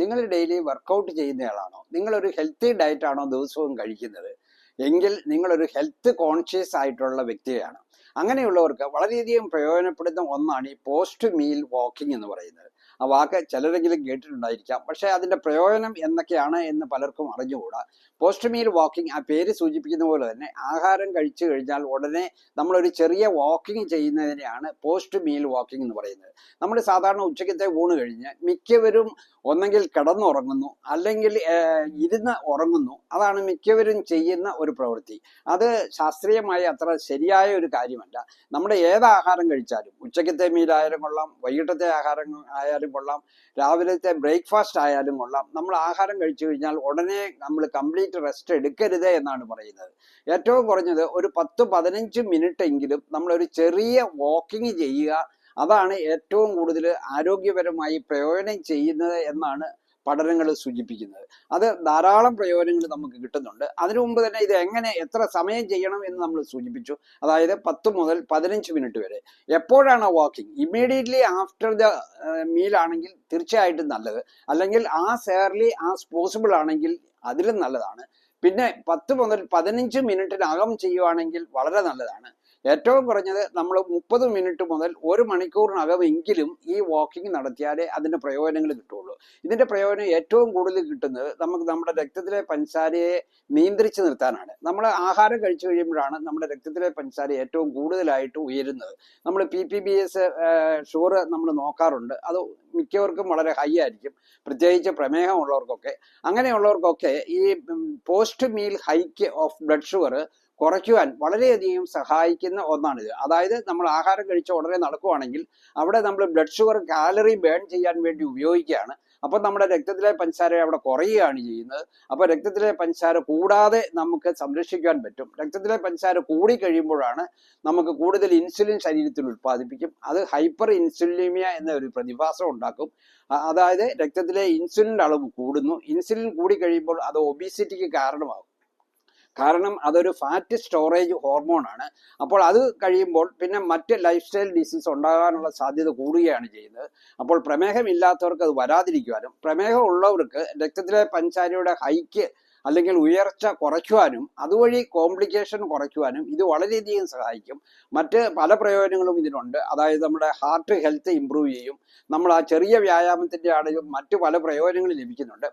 നിങ്ങൾ daily workout ചെയ്യുന്നയാളാണോ? നിങ്ങളൊരു healthy diet ആണോ ദിവസവും കഴിക്കുന്നത്? എങ്കിൽ നിങ്ങളൊരു ഹെൽത്ത് കോൺഷ്യസ് ആയിട്ടുള്ള വ്യക്തിയാണ്. അങ്ങനെയുള്ളവർക്ക് വളരെയധികം പ്രയോജനപ്പെടുന്ന ഒന്നാണ് ഈ പോസ്റ്റ് മീൽ വാക്കിംഗ് എന്ന് പറയുന്നത്. ആ വാക്ക് ചിലരെങ്കിലും കേട്ടിട്ടുണ്ടായിരിക്കാം, പക്ഷേ അതിന്റെ പ്രയോജനം എന്തൊക്കെയാണ് എന്ന് പലർക്കും അറിഞ്ഞുകൂടാ. പോസ്റ്റ് മീൽ വാക്കിംഗ് ആ പേര് സൂചിപ്പിക്കുന്ന പോലെ തന്നെ ആഹാരം കഴിച്ചു കഴിഞ്ഞാൽ ഉടനെ നമ്മളൊരു ചെറിയ വാക്കിംഗ് ചെയ്യുന്നതിനെയാണ് പോസ്റ്റ് മീൽ വാക്കിംഗ് എന്ന് പറയുന്നത്. നമ്മൾ സാധാരണ ഉച്ചക്കത്തെ ഊണ് കഴിഞ്ഞ് മിക്കവരും ഒന്നെങ്കിൽ കിടന്നുറങ്ങുന്നു, അല്ലെങ്കിൽ ഇരുന്ന് ഉറങ്ങുന്നു. അതാണ് മിക്കവരും ചെയ്യുന്ന ഒരു പ്രവൃത്തി. അത് ശാസ്ത്രീയമായി അത്ര ശരിയായ ഒരു കാര്യമല്ല. നമ്മുടെ ഏത് ആഹാരം കഴിച്ചാലും, ഉച്ചക്കത്തെ മീലായാലും കൊള്ളാം, വൈകിട്ടത്തെ ആഹാരം ആയാലും കൊള്ളാം, രാവിലത്തെ ബ്രേക്ക്ഫാസ്റ്റ് ആയാലും കൊള്ളാം, നമ്മൾ ആഹാരം കഴിച്ചു കഴിഞ്ഞാൽ ഉടനെ നമ്മൾ കംപ്ലീറ്റ് റെസ്റ്റ് എടുക്കരുത് എന്നാണ് പറയുന്നത്. ഏറ്റവും കുറഞ്ഞത് ഒരു 10-15 മിനിറ്റ് എങ്കിലും നമ്മളൊരു ചെറിയ വാക്കിംഗ് ചെയ്യുക. അതാണ് ഏറ്റവും കൂടുതൽ ആരോഗ്യപരമായി പ്രയോജനം ചെയ്യുന്നത് എന്നാണ് പഠനങ്ങൾ സൂചിപ്പിക്കുന്നത്. അത് ധാരാളം പ്രയോജനങ്ങൾ നമുക്ക് കിട്ടുന്നുണ്ട്. അതിനു മുമ്പ് തന്നെ ഇത് എത്ര സമയം ചെയ്യണം എന്ന് നമ്മൾ സൂചിപ്പിച്ചു. അതായത് 10 മുതൽ 15 മിനിറ്റ് വരെ. എപ്പോഴാണ് walking? Immediately after the meal ആണെങ്കിൽ തീർച്ചയായിട്ടും നല്ലത്. അല്ലെങ്കിൽ ആസ് ഏർലി ആസ് പോസിബിൾ ആണെങ്കിൽ അതിലും നല്ലതാണ്. പിന്നെ 10 മുതൽ 15 മിനിറ്റിനകം ചെയ്യുവാണെങ്കിൽ വളരെ നല്ലതാണ്. ഏറ്റവും കുറഞ്ഞത് നമ്മൾ 30 മിനിറ്റ് മുതൽ 1 മണിക്കൂറിനകമെങ്കിലും ഈ വാക്കിംഗ് നടത്തിയാലേ അതിന്റെ പ്രയോജനങ്ങൾ കിട്ടുള്ളൂ. ഇതിന്റെ പ്രയോജനം ഏറ്റവും കൂടുതൽ കിട്ടുന്നത് നമുക്ക് നമ്മുടെ രക്തത്തിലെ പഞ്ചസാരയെ നിയന്ത്രിച്ച് നിർത്താനാണ്. നമ്മൾ ആഹാരം കഴിച്ചു കഴിയുമ്പോഴാണ് നമ്മുടെ രക്തത്തിലെ പഞ്ചസാര ഏറ്റവും കൂടുതലായിട്ട് ഉയരുന്നത്. നമ്മൾ PPBS ഷുഗർ നമ്മൾ നോക്കാറുണ്ട്. അത് മിക്കവർക്കും വളരെ ഹൈ ആയിരിക്കും, പ്രത്യേകിച്ച് പ്രമേഹമുള്ളവർക്കൊക്കെ. അങ്ങനെയുള്ളവർക്കൊക്കെ ഈ post meal hike of blood sugar കുറയ്ക്കുവാൻ വളരെയധികം സഹായിക്കുന്ന ഒന്നാണിത്. അതായത് നമ്മൾ ആഹാരം കഴിച്ച ഉടനെ നടക്കുവാണെങ്കിൽ അവിടെ നമ്മൾ ബ്ലഡ് ഷുഗർ കാലറി ബേൺ ചെയ്യാൻ വേണ്ടി ഉപയോഗിക്കുകയാണ്. അപ്പോൾ നമ്മുടെ രക്തത്തിലെ പഞ്ചസാര അവിടെ കുറയുകയാണ് ചെയ്യുന്നത്. അപ്പോൾ രക്തത്തിലെ പഞ്ചസാര കൂടാതെ നമുക്ക് സംരക്ഷിക്കാൻ പറ്റും. രക്തത്തിലെ പഞ്ചസാര കൂടി കഴിയുമ്പോഴാണ് നമുക്ക് കൂടുതൽ ഇൻസുലിൻ ശരീരത്തിൽ ഉൽപ്പാദിപ്പിക്കും. അത് ഹൈപ്പർ ഇൻസുലിനീമിയ എന്ന ഒരു പ്രതിഭാസം ഉണ്ടാക്കും. അതായത് രക്തത്തിലെ ഇൻസുലിൻ്റെ അളവ് കൂടുന്നു. ഇൻസുലിൻ കൂടി കഴിയുമ്പോൾ അത് ഒബീസിറ്റിക്ക് കാരണമാകും. കാരണം അതൊരു ഫാറ്റ് സ്റ്റോറേജ് ഹോർമോണാണ്. അപ്പോൾ അത് കഴിയുമ്പോൾ പിന്നെ മറ്റ് ലൈഫ് സ്റ്റൈൽ ഡിസീസ് ഉണ്ടാകാനുള്ള സാധ്യത കൂടുകയാണ് ചെയ്യുന്നത്. അപ്പോൾ പ്രമേഹമില്ലാത്തവർക്ക് അത് വരാതിരിക്കുവാനും, പ്രമേഹം ഉള്ളവർക്ക് രക്തത്തിലെ പഞ്ചസാരയുടെ ഹൈക്ക് അല്ലെങ്കിൽ ഉയർച്ച കുറയ്ക്കുവാനും അതുവഴി കോംപ്ലിക്കേഷൻ കുറയ്ക്കുവാനും ഇത് വളരെയധികം സഹായിക്കും. മറ്റ് പല പ്രയോജനങ്ങളും ഇതിനുണ്ട്. അതായത് നമ്മുടെ ഹാർട്ട് ഹെൽത്ത് ഇമ്പ്രൂവ് ചെയ്യും. നമ്മൾ ആ ചെറിയ വ്യായാമത്തിൻ്റെ ആണെങ്കിലും മറ്റു പല പ്രയോജനങ്ങളും ലഭിക്കുന്നുണ്ട്.